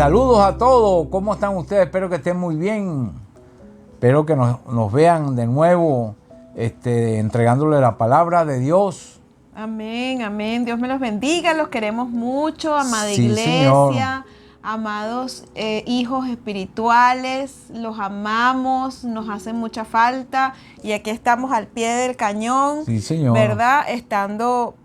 Saludos a todos, ¿cómo están ustedes? Espero que estén muy bien. Espero que nos vean de nuevo entregándole la palabra de Dios. Amén, amén. Dios me los bendiga. Los queremos mucho, amada Sí, iglesia, Señor. amados hijos espirituales. Los amamos, nos hacen mucha falta. Y aquí estamos al pie del cañón, Sí, Señor. ¿verdad?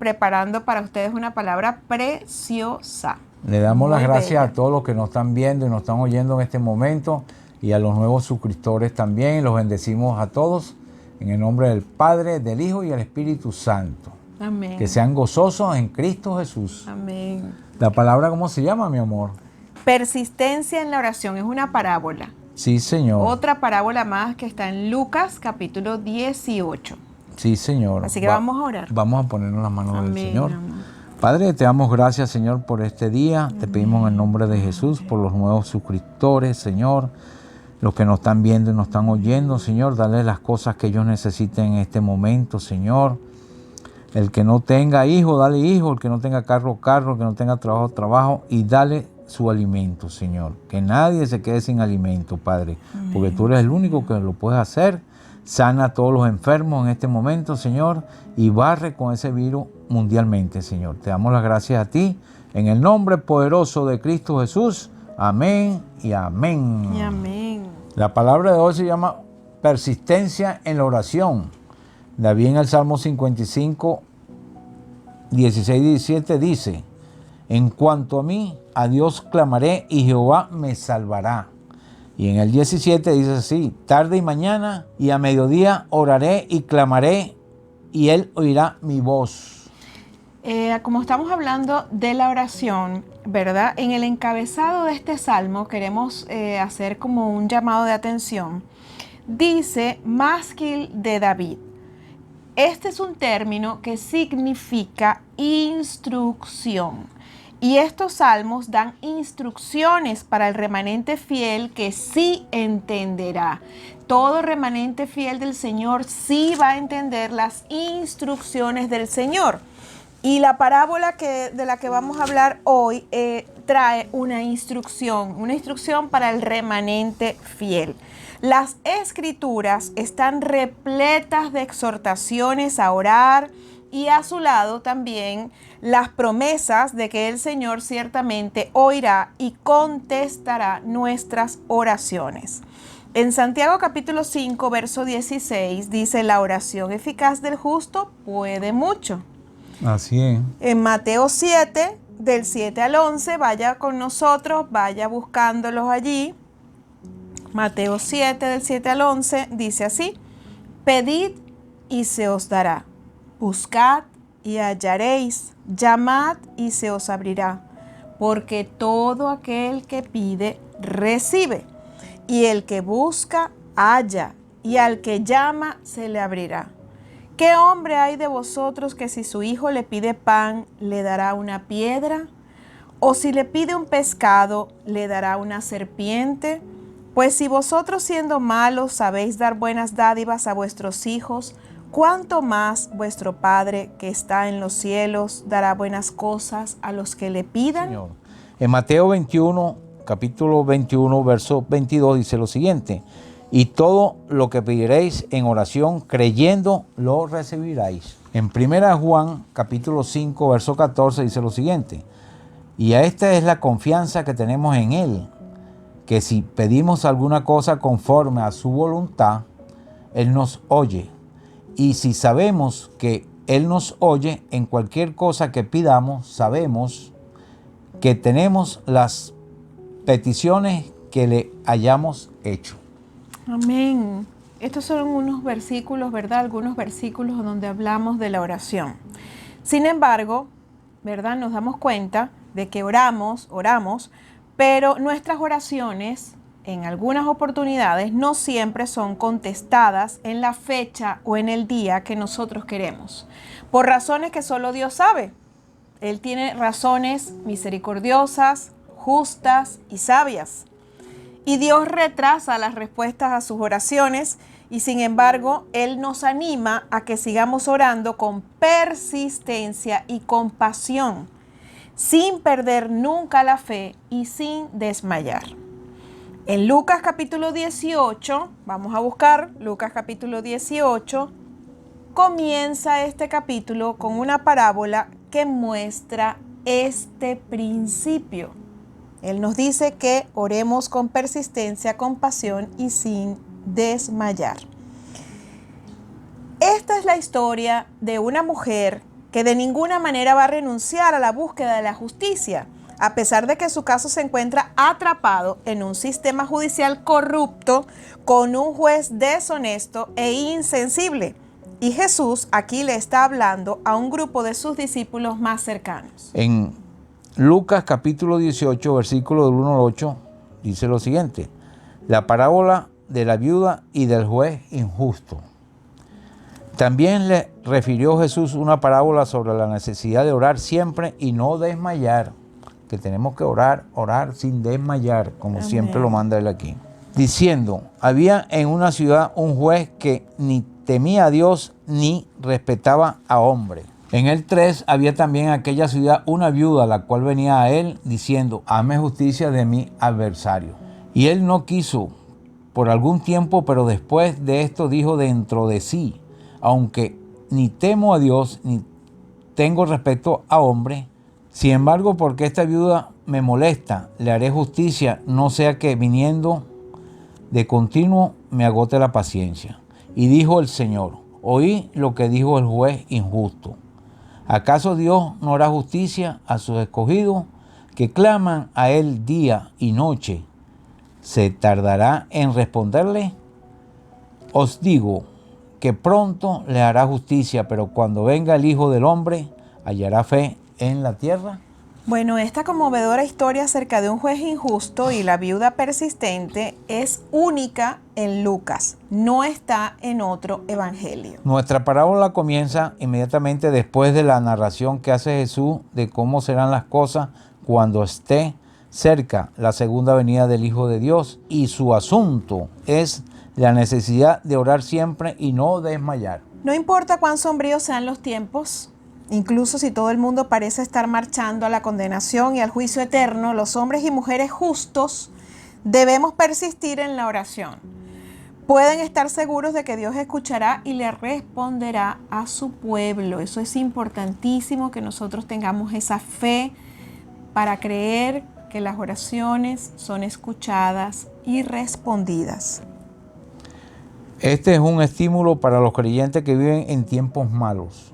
Preparando para ustedes una palabra preciosa. Le damos Muy las gracias bella. a todos los que nos están viendo y nos están oyendo en este momento y a los nuevos suscriptores también. Los bendecimos a todos en el nombre del Padre, del Hijo y del Espíritu Santo. Amén. Que sean gozosos en Cristo Jesús. Amén. ¿La palabra cómo se llama, mi amor? Persistencia en la oración es una parábola. Sí, Señor. Otra parábola más que está en Lucas capítulo 18. Sí, Señor. Así que vamos a orar. Vamos a ponernos las manos del Señor. Amén. Padre, te damos gracias, Señor, por este día. Te pedimos en el nombre de Jesús por los nuevos suscriptores, Señor. Los que nos están viendo y nos están oyendo, Señor, dale las cosas que ellos necesiten en este momento, Señor. El que no tenga hijo, dale hijo. El que no tenga carro, carro. El que no tenga trabajo, trabajo. Y dale su alimento, Señor. Que nadie se quede sin alimento, Padre. Porque tú eres el único que lo puedes hacer. Sana a todos los enfermos en este momento, Señor. Y barre con ese virus mundialmente, Señor. Te damos las gracias a ti. En el nombre poderoso de Cristo Jesús. Amén y amén. Y amén. La palabra de hoy se llama persistencia en la oración. David en el Salmo 55, 16 y 17 dice: en cuanto a mí, a Dios clamaré y Jehová me salvará. Y en el 17 dice así: tarde y mañana y a mediodía oraré y clamaré y Él oirá mi voz. Como estamos hablando de la oración, ¿verdad? En el encabezado de este salmo queremos hacer como un llamado de atención. Dice másquil de David. Este es un término que significa instrucción. Y estos salmos dan instrucciones para el remanente fiel que sí entenderá. Todo remanente fiel del Señor sí va a entender las instrucciones del Señor. Y la parábola de la que vamos a hablar hoy trae una instrucción para el remanente fiel. Las escrituras están repletas de exhortaciones a orar y a su lado también las promesas de que el Señor ciertamente oirá y contestará nuestras oraciones. En Santiago capítulo 5, verso 16 dice: la oración eficaz del justo puede mucho. Así es. En Mateo 7, del 7 al 11, vaya con nosotros, vaya buscándolos allí. Mateo 7, del 7 al 11, dice así: pedid y se os dará, buscad y hallaréis, llamad y se os abrirá, porque todo aquel que pide, recibe, y el que busca, halla, y al que llama, se le abrirá. ¿Qué hombre hay de vosotros que si su hijo le pide pan, le dará una piedra? ¿O si le pide un pescado, le dará una serpiente? Pues si vosotros siendo malos sabéis dar buenas dádivas a vuestros hijos, ¿cuánto más vuestro Padre que está en los cielos dará buenas cosas a los que le pidan? Señor. En Mateo 21, capítulo 21, verso 22 dice lo siguiente: y todo lo que pediréis en oración, creyendo, lo recibiréis. En 1 Juan, capítulo 5, verso 14, dice lo siguiente: y a esta es la confianza que tenemos en Él, que si pedimos alguna cosa conforme a su voluntad, Él nos oye. Y si sabemos que Él nos oye en cualquier cosa que pidamos, sabemos que tenemos las peticiones que le hayamos hecho. Amén. Estos son unos versículos, ¿verdad? Algunos versículos donde hablamos de la oración. Sin embargo, ¿verdad? Nos damos cuenta de que oramos, pero nuestras oraciones en algunas oportunidades no siempre son contestadas en la fecha o en el día que nosotros queremos, por razones que solo Dios sabe. Él tiene razones misericordiosas, justas y sabias. Y Dios retrasa las respuestas a sus oraciones y sin embargo, Él nos anima a que sigamos orando con persistencia y con pasión. sin perder nunca la fe y sin desmayar. En Lucas capítulo 18, vamos a buscar Lucas capítulo 18, comienza este capítulo con una parábola que muestra este principio. Él nos dice que oremos con persistencia, con pasión y sin desmayar. Esta es la historia de una mujer que de ninguna manera va a renunciar a la búsqueda de la justicia, a pesar de que su caso se encuentra atrapado en un sistema judicial corrupto, con un juez deshonesto e insensible. Y Jesús aquí le está hablando a un grupo de sus discípulos más cercanos. En Lucas capítulo 18, versículo del 1 al 8, dice lo siguiente: la parábola de la viuda y del juez injusto. También le refirió Jesús una parábola sobre la necesidad de orar siempre y no desmayar, que tenemos que orar sin desmayar, como Amén. Siempre lo manda él aquí. Diciendo, había en una ciudad un juez que ni temía a Dios ni respetaba a hombre. En el 3 había también en aquella ciudad una viuda, la cual venía a él diciendo, hazme justicia de mi adversario. Y él no quiso por algún tiempo, pero después de esto dijo dentro de sí, aunque ni temo a Dios ni tengo respeto a hombre, sin embargo, porque esta viuda me molesta, le haré justicia, no sea que viniendo de continuo me agote la paciencia. Y dijo el Señor, oí lo que dijo el juez injusto. ¿Acaso Dios no hará justicia a sus escogidos que claman a él día y noche? ¿Se tardará en responderle? Os digo que pronto le hará justicia, pero cuando venga el Hijo del Hombre, ¿hallará fe en la tierra? Bueno, esta conmovedora historia acerca de un juez injusto y la viuda persistente es única en Lucas, no está en otro evangelio. Nuestra parábola comienza inmediatamente después de la narración que hace Jesús de cómo serán las cosas cuando esté cerca la segunda venida del Hijo de Dios, y su asunto es la necesidad de orar siempre y no desmayar. No importa cuán sombríos sean los tiempos, incluso si todo el mundo parece estar marchando a la condenación y al juicio eterno, los hombres y mujeres justos debemos persistir en la oración. Pueden estar seguros de que Dios escuchará y le responderá a su pueblo. Eso es importantísimo, que nosotros tengamos esa fe para creer que las oraciones son escuchadas y respondidas. Este es un estímulo para los creyentes que viven en tiempos malos,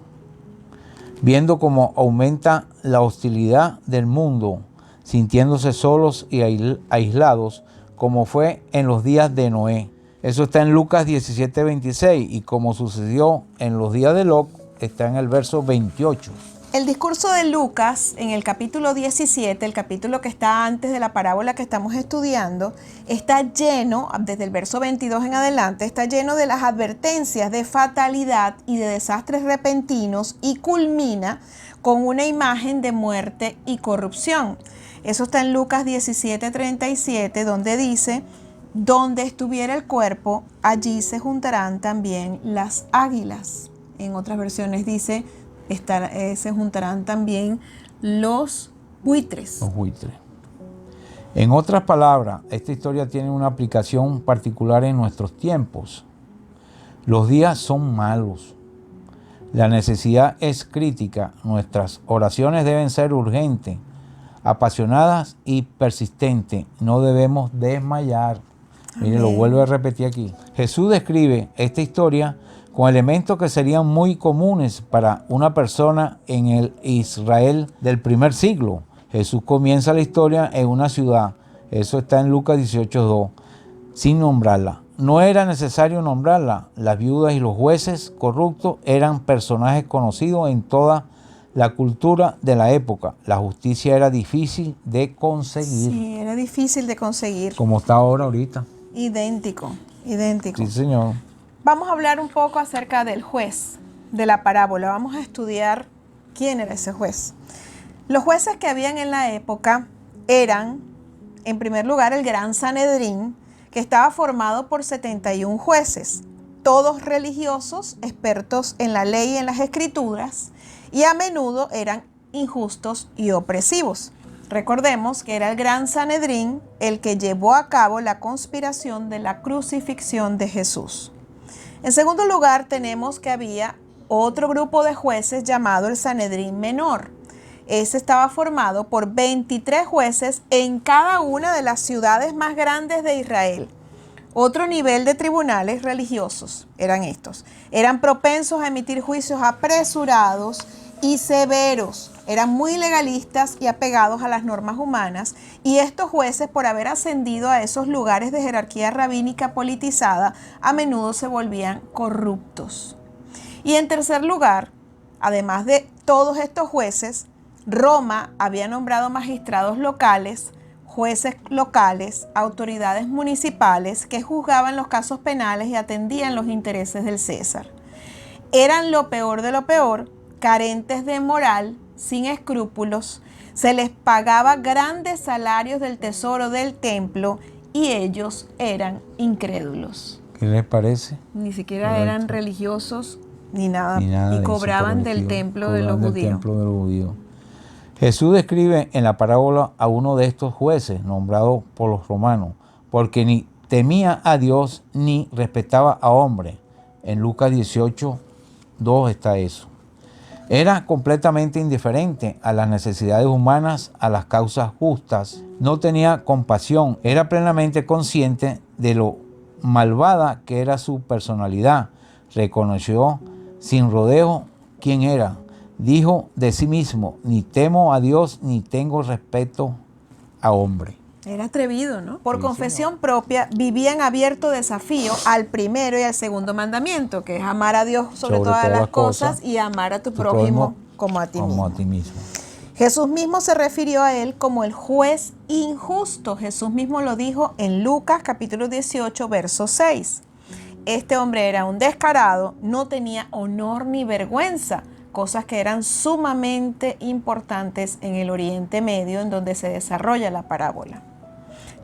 viendo cómo aumenta la hostilidad del mundo, sintiéndose solos y aislados, como fue en los días de Noé. Eso está en Lucas 17:26, y como sucedió en los días de Lot, está en el verso 28. El discurso de Lucas en el capítulo 17, el capítulo que está antes de la parábola que estamos estudiando, está lleno, desde el verso 22 en adelante, está lleno de las advertencias de fatalidad y de desastres repentinos, y culmina con una imagen de muerte y corrupción. Eso está en Lucas 17:37, donde dice, donde estuviera el cuerpo, allí se juntarán también las águilas. En otras versiones dice, se juntarán también los buitres. Los buitres. En otras palabras, esta historia tiene una aplicación particular en nuestros tiempos. Los días son malos. La necesidad es crítica. Nuestras oraciones deben ser urgentes, apasionadas y persistentes. No debemos desmayar. Mire, lo vuelvo a repetir aquí. Jesús describe esta historia con elementos que serían muy comunes para una persona en el Israel del primer siglo. Jesús comienza la historia en una ciudad, eso está en Lucas 18:2, sin nombrarla. No era necesario nombrarla. Las viudas y los jueces corruptos eran personajes conocidos en toda la cultura de la época. La justicia era difícil de conseguir. Sí, era difícil de conseguir. Como está ahorita. Idéntico. Sí, señor. Vamos a hablar un poco acerca del juez de la parábola. Vamos a estudiar quién era ese juez. Los jueces que habían en la época eran, en primer lugar, el Gran Sanedrín, que estaba formado por 71 jueces, todos religiosos, expertos en la ley y en las escrituras, y a menudo eran injustos y opresivos. Recordemos que era el gran Sanedrín el que llevó a cabo la conspiración de la crucifixión de Jesús. En segundo lugar, tenemos que había otro grupo de jueces llamado el Sanedrín Menor. Ese estaba formado por 23 jueces en cada una de las ciudades más grandes de Israel. Otro nivel de tribunales religiosos eran estos. Eran propensos a emitir juicios apresurados y severos. Eran muy legalistas y apegados a las normas humanas, y estos jueces, por haber ascendido a esos lugares de jerarquía rabínica politizada, a menudo se volvían corruptos. Y en tercer lugar, además de todos estos jueces, Roma había nombrado magistrados locales, jueces locales, autoridades municipales que juzgaban los casos penales y atendían los intereses del César. Eran lo peor de lo peor, carentes de moral, sin escrúpulos, se les pagaba grandes salarios del tesoro del templo y ellos eran incrédulos. ¿Qué les parece? Ni siquiera Correcto. eran religiosos ni nada de y cobraban eso, del templo de los judíos. Jesús describe en la parábola a uno de estos jueces nombrado por los romanos, porque ni temía a Dios ni respetaba a hombre. En Lucas 18:2 está eso. Era completamente indiferente a las necesidades humanas, a las causas justas. No tenía compasión. Era plenamente consciente de lo malvada que era su personalidad. Reconoció sin rodeo quién era. Dijo de sí mismo: ni temo a Dios ni tengo respeto a hombre. Era atrevido, ¿no? Por Sí, confesión señor. propia, vivía en abierto desafío al primero y al segundo mandamiento, que es amar a Dios sobre todas las cosas y amar a tu prójimo como a ti mismo. Jesús mismo se refirió a él como el juez injusto. Jesús mismo lo dijo en Lucas capítulo 18, verso 6. Este hombre era un descarado, no tenía honor ni vergüenza, cosas que eran sumamente importantes en el Oriente Medio, en donde se desarrolla la parábola.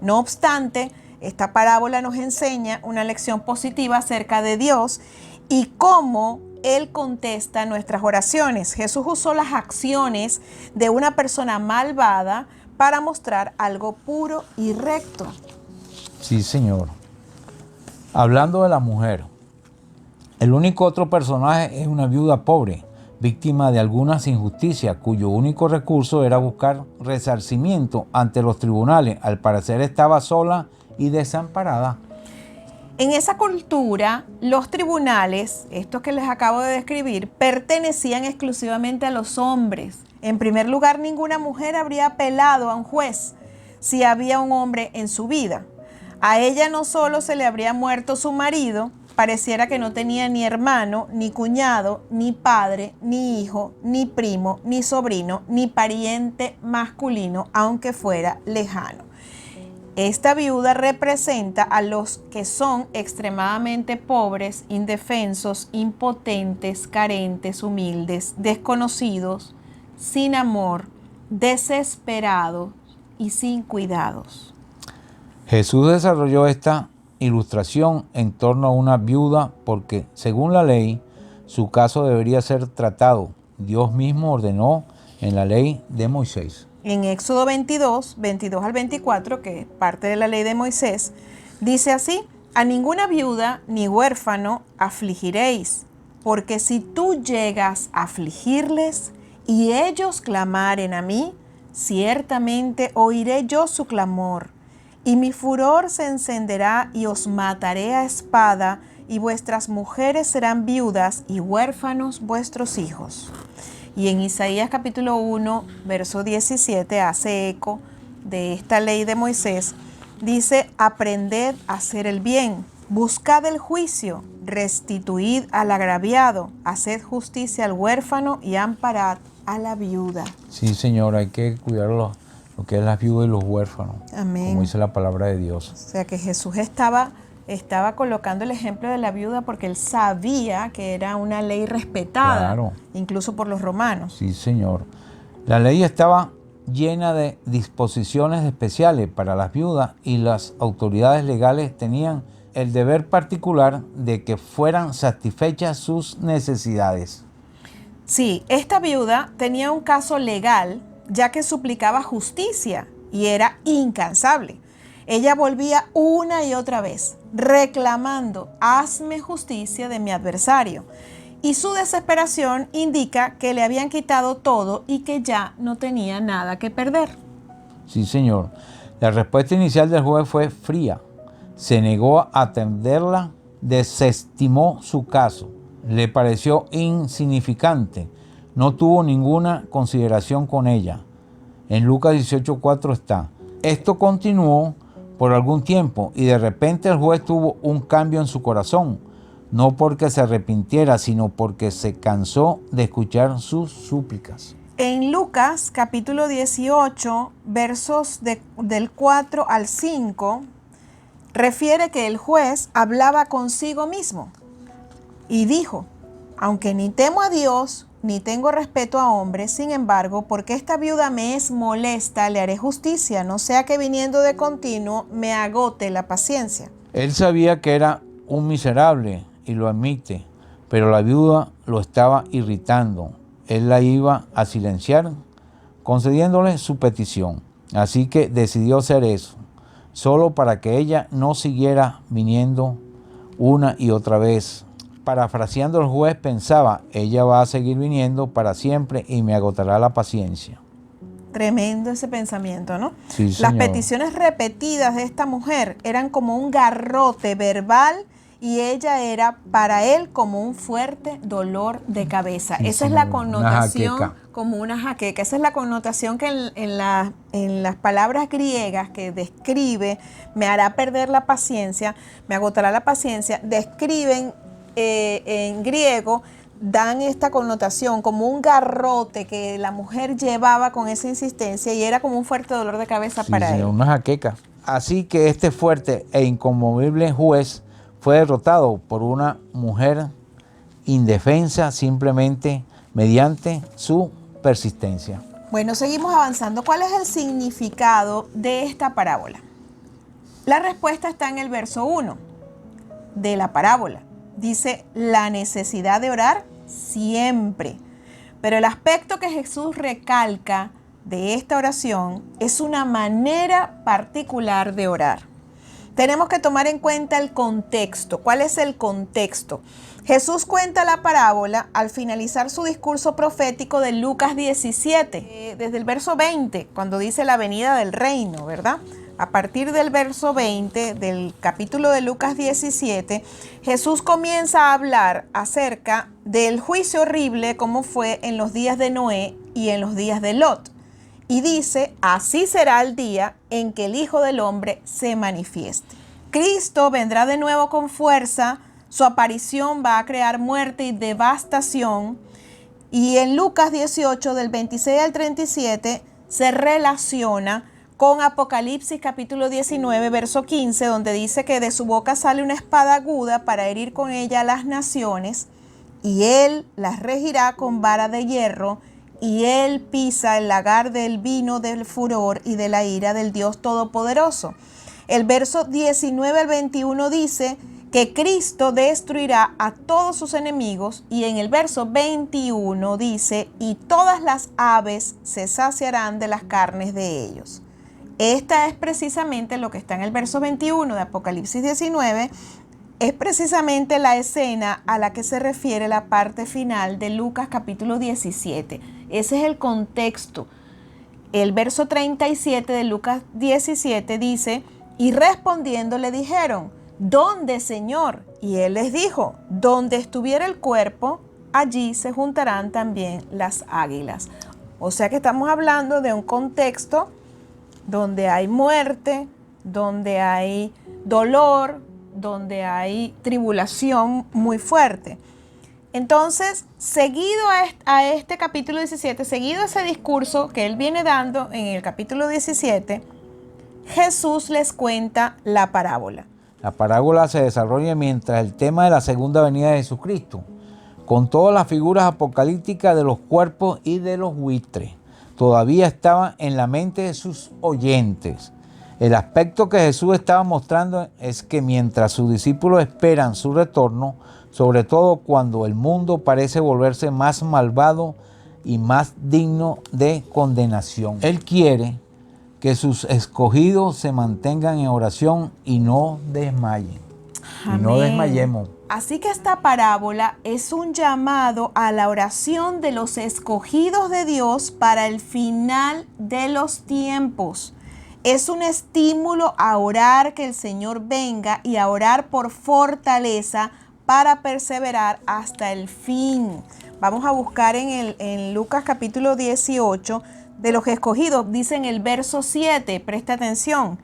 No obstante, esta parábola nos enseña una lección positiva acerca de Dios y cómo Él contesta nuestras oraciones. Jesús usó las acciones de una persona malvada para mostrar algo puro y recto. Sí, Señor. Hablando de la mujer, el único otro personaje es una viuda pobre, víctima de algunas injusticias, cuyo único recurso era buscar resarcimiento ante los tribunales. Al parecer estaba sola y desamparada. En esa cultura, los tribunales, estos que les acabo de describir, pertenecían exclusivamente a los hombres. En primer lugar, ninguna mujer habría apelado a un juez si había un hombre en su vida. A ella no solo se le habría muerto su marido, pareciera que no tenía ni hermano, ni cuñado, ni padre, ni hijo, ni primo, ni sobrino, ni pariente masculino, aunque fuera lejano. Esta viuda representa a los que son extremadamente pobres, indefensos, impotentes, carentes, humildes, desconocidos, sin amor, desesperados y sin cuidados. Jesús desarrolló esta ilustración en torno a una viuda porque, según la ley, su caso debería ser tratado. Dios mismo ordenó en la ley de Moisés. En Éxodo 22 al 24, que es parte de la ley de Moisés, dice así: a ninguna viuda ni huérfano afligiréis, porque si tú llegas a afligirles y ellos clamaren a mí, ciertamente oiré yo su clamor, y mi furor se encenderá y os mataré a espada, y vuestras mujeres serán viudas y huérfanos vuestros hijos. Y en Isaías capítulo 1, verso 17, hace eco de esta ley de Moisés. Dice: aprended a hacer el bien, buscad el juicio, restituid al agraviado, haced justicia al huérfano y amparad a la viuda. Sí, Señor, hay que cuidar lo que es las viudas y los huérfanos. Amén. Como dice la palabra de Dios. O sea que Jesús estaba colocando el ejemplo de la viuda porque él sabía que era una ley respetada, Claro. incluso por los romanos. Sí, Señor. La ley estaba llena de disposiciones especiales para las viudas y las autoridades legales tenían el deber particular de que fueran satisfechas sus necesidades. Sí, esta viuda tenía un caso legal, ya que suplicaba justicia y era incansable. Ella volvía una y otra vez, reclamando, hazme justicia de mi adversario. Y su desesperación indica que le habían quitado todo y que ya no tenía nada que perder. Sí, señor. La respuesta inicial del juez fue fría. Se negó a atenderla, desestimó su caso, le pareció insignificante, no tuvo ninguna consideración con ella. En Lucas 18:4 está: esto continuó por algún tiempo y de repente el juez tuvo un cambio en su corazón, no porque se arrepintiera, sino porque se cansó de escuchar sus súplicas. En Lucas capítulo 18, versos del 4 al 5, refiere que el juez hablaba consigo mismo y dijo: aunque ni temo a Dios, ni tengo respeto a hombres, sin embargo, porque esta viuda me es molesta, le haré justicia, no sea que viniendo de continuo me agote la paciencia. Él sabía que era un miserable y lo admite, pero la viuda lo estaba irritando. Él la iba a silenciar, concediéndole su petición. Así que decidió hacer eso, solo para que ella no siguiera viniendo una y otra vez. Parafraseando, el juez pensaba: ella va a seguir viniendo para siempre y me agotará la paciencia. Tremendo ese pensamiento, ¿no? Sí, Las señor. peticiones repetidas de esta mujer eran como un garrote verbal y ella era para él como un fuerte dolor de cabeza. Sí, Esa es señor. la connotación, Una jaqueca. como una jaqueca. Esa es la connotación que en las palabras griegas que describe, me hará perder la paciencia, me agotará la paciencia, describen en griego, dan esta connotación como un garrote que la mujer llevaba con esa insistencia y era como un fuerte dolor de cabeza para señor, él. una jaqueca. Así que este fuerte e inconmovible juez fue derrotado por una mujer indefensa simplemente mediante su persistencia. Bueno, seguimos avanzando. ¿Cuál es el significado de esta parábola? La respuesta está en el verso 1 de la parábola. Dice: la necesidad de orar siempre. Pero el aspecto que Jesús recalca de esta oración es una manera particular de orar. Tenemos que tomar en cuenta el contexto. ¿Cuál es el contexto? Jesús cuenta la parábola al finalizar su discurso profético de Lucas 17, desde el verso 20, cuando dice la venida del reino, ¿verdad? A partir del verso 20 del capítulo de Lucas 17, Jesús comienza a hablar acerca del juicio horrible como fue en los días de Noé y en los días de Lot. Y dice: así será el día en que el Hijo del Hombre se manifieste. Cristo vendrá de nuevo con fuerza, su aparición va a crear muerte y devastación. Y en Lucas 18, del 26 al 37, se relaciona con Apocalipsis capítulo 19, verso 15, donde dice que de su boca sale una espada aguda para herir con ella a las naciones, y él las regirá con vara de hierro, y él pisa el lagar del vino del furor y de la ira del Dios Todopoderoso. El verso 19 al 21 dice que Cristo destruirá a todos sus enemigos, y en el verso 21 dice: y todas las aves se saciarán de las carnes de ellos. Esta es precisamente lo que está en el verso 21 de Apocalipsis 19, es precisamente la escena a la que se refiere la parte final de Lucas capítulo 17. Ese es el contexto. El verso 37 de Lucas 17 dice: y respondiendo le dijeron: ¿dónde, Señor? Y él les dijo: donde estuviera el cuerpo, allí se juntarán también las águilas. O sea que estamos hablando de un contexto donde hay muerte, donde hay dolor, donde hay tribulación muy fuerte. Entonces, seguido a este capítulo 17, seguido a ese discurso que él viene dando en el capítulo 17, Jesús les cuenta la parábola. La parábola se desarrolla mientras el tema de la segunda venida de Jesucristo, con todas las figuras apocalípticas de los cuerpos y de los buitres, todavía estaban en la mente de sus oyentes. El aspecto que Jesús estaba mostrando es que mientras sus discípulos esperan su retorno, sobre todo cuando el mundo parece volverse más malvado y más digno de condenación. Él quiere que sus escogidos se mantengan en oración y no desmayen. Amén. Y no desmayemos. Así que esta parábola es un llamado a la oración de los escogidos de Dios para el final de los tiempos. Es un estímulo a orar que el Señor venga y a orar por fortaleza para perseverar hasta el fin. Vamos a buscar en Lucas capítulo 18 de los escogidos. Dice en el verso 7, presta atención.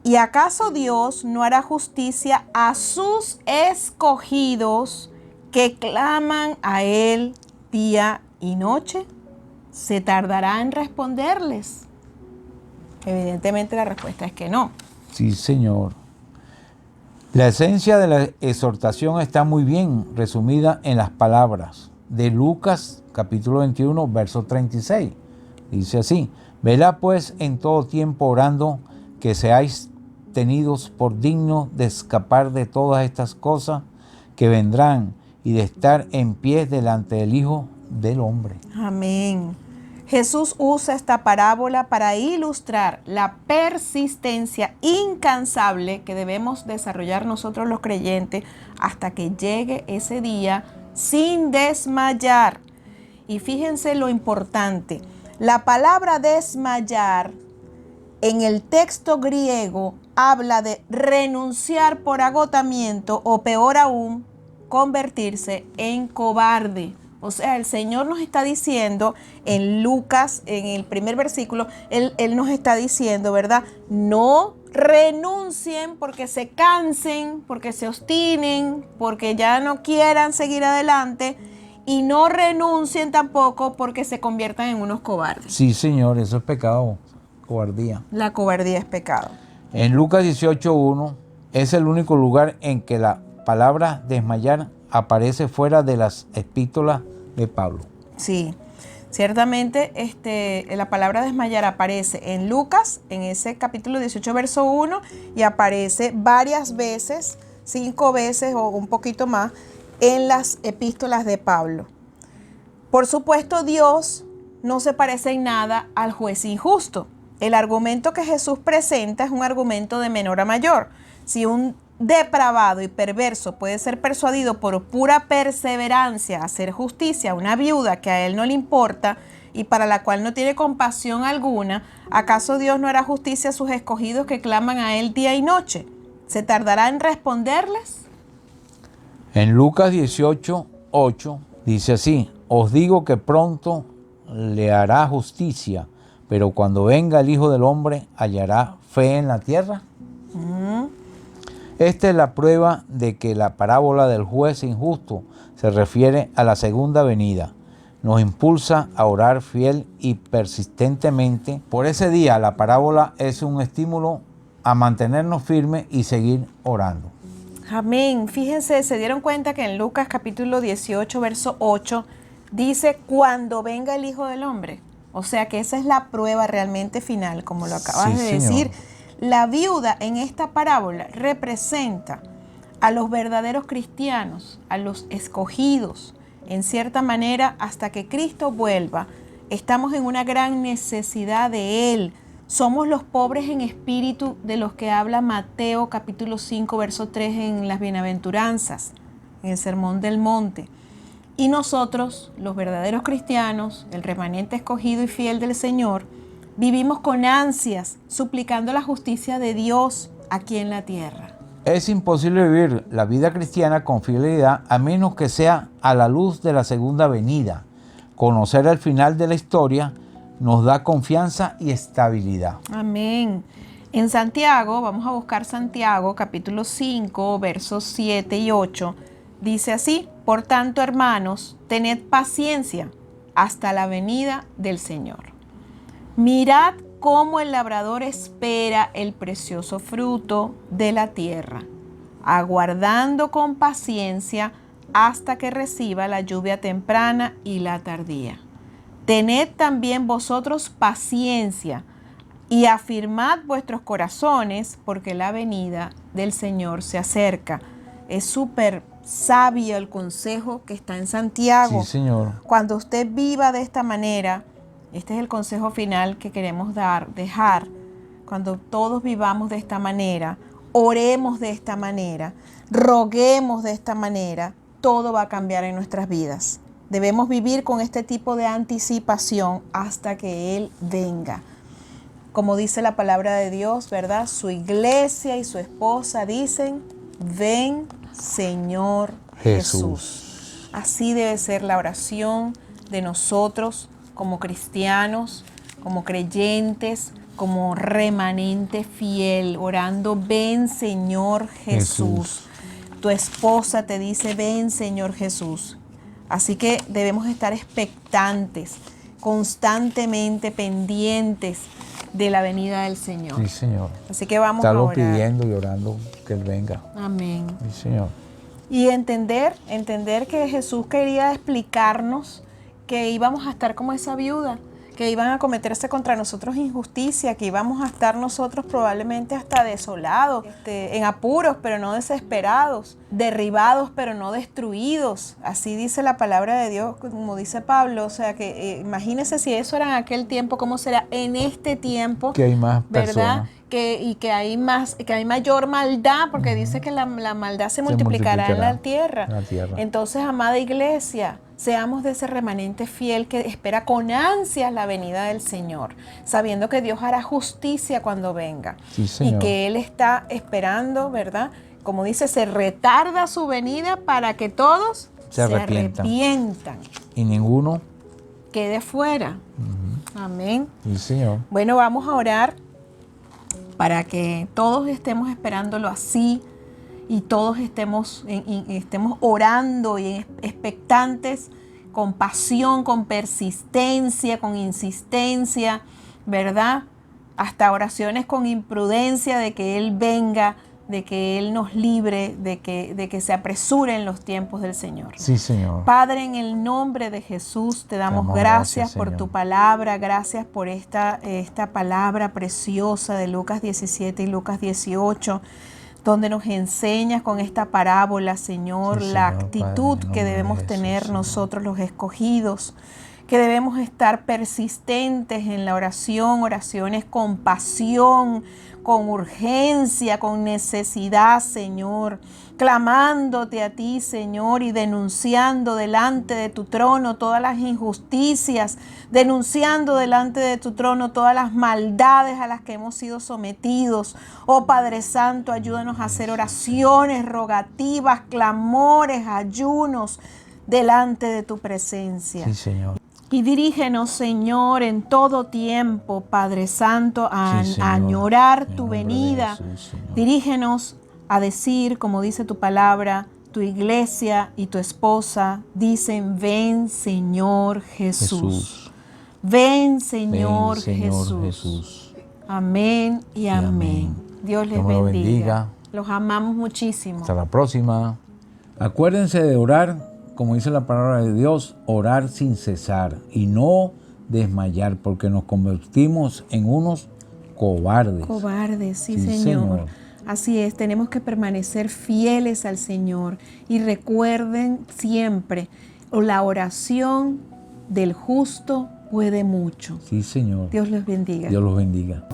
¿Y acaso Dios no hará justicia a sus escogidos que claman a Él día y noche? ¿Se tardará en responderles? Evidentemente la respuesta es que no. Sí, Señor. La esencia de la exhortación está muy bien resumida en las palabras de Lucas capítulo 21, verso 36. Dice así: velad pues en todo tiempo orando, que seáis tenidos por dignos de escapar de todas estas cosas que vendrán y de estar en pie delante del Hijo del Hombre. Amén. Jesús usa esta parábola para ilustrar la persistencia incansable que debemos desarrollar nosotros los creyentes hasta que llegue ese día sin desmayar. Y fíjense lo importante, la palabra desmayar en el texto griego habla de renunciar por agotamiento o peor aún, convertirse en cobarde. O sea, el Señor nos está diciendo en Lucas, en el primer versículo, Él nos está diciendo, ¿verdad? No renuncien porque se cansen, porque se obstinen, porque ya no quieran seguir adelante. Y no renuncien tampoco porque se conviertan en unos cobardes. Sí, Señor, eso es pecado, cobardía. La cobardía es pecado. En Lucas 18:1 es el único lugar en que la palabra desmayar aparece fuera de las epístolas de Pablo. Sí, ciertamente la palabra desmayar aparece en Lucas, en ese capítulo 18, verso 1, y aparece varias veces, 5 veces o un poquito más, en las epístolas de Pablo. Por supuesto, Dios no se parece en nada al juez injusto. El argumento que Jesús presenta es un argumento de menor a mayor. Si un depravado y perverso puede ser persuadido por pura perseverancia a hacer justicia a una viuda que a él no le importa y para la cual no tiene compasión alguna, ¿acaso Dios no hará justicia a sus escogidos que claman a él día y noche? ¿Se tardará en responderles? En Lucas 18:8 dice así: os digo que pronto le hará justicia, pero cuando venga el Hijo del Hombre, ¿hallará fe en la tierra? Esta es la prueba de que la parábola del juez injusto se refiere a la segunda venida. Nos impulsa a orar fiel y persistentemente. Por ese día, la parábola es un estímulo a mantenernos firmes y seguir orando. Amén. Fíjense, se dieron cuenta que en Lucas capítulo 18, verso 8, dice cuando venga el Hijo del Hombre. O sea que esa es la prueba realmente final, como lo acabas de decir. La viuda en esta parábola representa a los verdaderos cristianos, a los escogidos. En cierta manera, hasta que Cristo vuelva, estamos en una gran necesidad de Él. Somos los pobres en espíritu de los que habla Mateo capítulo 5, verso 3 en las bienaventuranzas, en el Sermón del Monte. Y nosotros, los verdaderos cristianos, el remanente escogido y fiel del Señor, vivimos con ansias, suplicando la justicia de Dios aquí en la tierra. Es imposible vivir la vida cristiana con fidelidad a menos que sea a la luz de la segunda venida. Conocer el final de la historia nos da confianza y estabilidad. Amén. En Santiago, vamos a buscar Santiago, capítulo 5, versos 7 y 8. Dice así: por tanto, hermanos, tened paciencia hasta la venida del Señor. Mirad cómo el labrador espera el precioso fruto de la tierra, aguardando con paciencia hasta que reciba la lluvia temprana y la tardía. Tened también vosotros paciencia y afirmad vuestros corazones, porque la venida del Señor se acerca. Es súper sabio el consejo que está en Santiago. Sí, Señor. Cuando usted viva de esta manera, este es el consejo final que queremos dejar. Cuando todos vivamos de esta manera, oremos de esta manera, roguemos de esta manera, todo va a cambiar en nuestras vidas. Debemos vivir con este tipo de anticipación hasta que Él venga. Como dice la palabra de Dios, ¿verdad? Su iglesia y su esposa dicen, ven Señor Jesús. Así debe ser la oración de nosotros como cristianos, como creyentes, como remanente fiel, orando, ven Señor Jesús. Tu esposa te dice, ven Señor Jesús. Así que debemos estar expectantes, constantemente pendientes de la venida del Señor. Sí, Señor. Así que vamos Estarlo a orar. pidiendo y orando que Él venga. Amén. Sí, Señor. Y entender que Jesús quería explicarnos que íbamos a estar como esa viuda, que iban a cometerse contra nosotros injusticia, que íbamos a estar nosotros probablemente hasta desolados, en apuros pero no desesperados, derribados pero no destruidos. Así dice la palabra de Dios, como dice Pablo. O sea que imagínense si eso era en aquel tiempo, ¿cómo será en este tiempo? Que hay más ¿verdad? personas. Que hay mayor maldad, porque dice que la maldad se multiplicará en la tierra. Entonces, amada iglesia, seamos de ese remanente fiel que espera con ansias la venida del Señor, sabiendo que Dios hará justicia cuando venga. Sí, Señor. Y que Él está esperando, ¿verdad? Como dice, se retarda su venida para que todos se arrepientan. Y ninguno quede fuera. Amén. Sí, Señor. Bueno, vamos a orar para que todos estemos esperándolo así y todos estemos orando y expectantes con pasión, con persistencia, con insistencia, ¿verdad? Hasta oraciones con imprudencia de que Él venga, de que Él nos libre, de que se apresuren los tiempos del Señor. Sí, Señor. Padre, en el nombre de Jesús te damos gracias por tu palabra, gracias por esta palabra preciosa de Lucas 17 y Lucas 18, donde nos enseñas con esta parábola, Señor, sí, la Señor, actitud Padre, que debemos Jesús, tener Señor. nosotros los escogidos, que debemos estar persistentes en la oración, oraciones con pasión, con urgencia, con necesidad, Señor, clamándote a ti, Señor, y denunciando delante de tu trono todas las injusticias, denunciando delante de tu trono todas las maldades a las que hemos sido sometidos. Oh Padre Santo, ayúdanos a hacer oraciones, rogativas, clamores, ayunos delante de tu presencia. Sí, Señor. Y dirígenos, Señor, en todo tiempo, Padre Santo, a añorar tu venida. Jesús, dirígenos a decir, como dice tu palabra, tu iglesia y tu esposa dicen, ven Señor Jesús. Ven Señor, Jesús. Amén y amén. Dios les bendiga. Los amamos muchísimo. Hasta la próxima. Acuérdense de orar, como dice la palabra de Dios, orar sin cesar y no desmayar, porque nos convertimos en unos cobardes. Cobardes, sí, Señor. Así es, tenemos que permanecer fieles al Señor. Y recuerden siempre, la oración del justo puede mucho. Sí, Señor. Dios los bendiga. Dios los bendiga.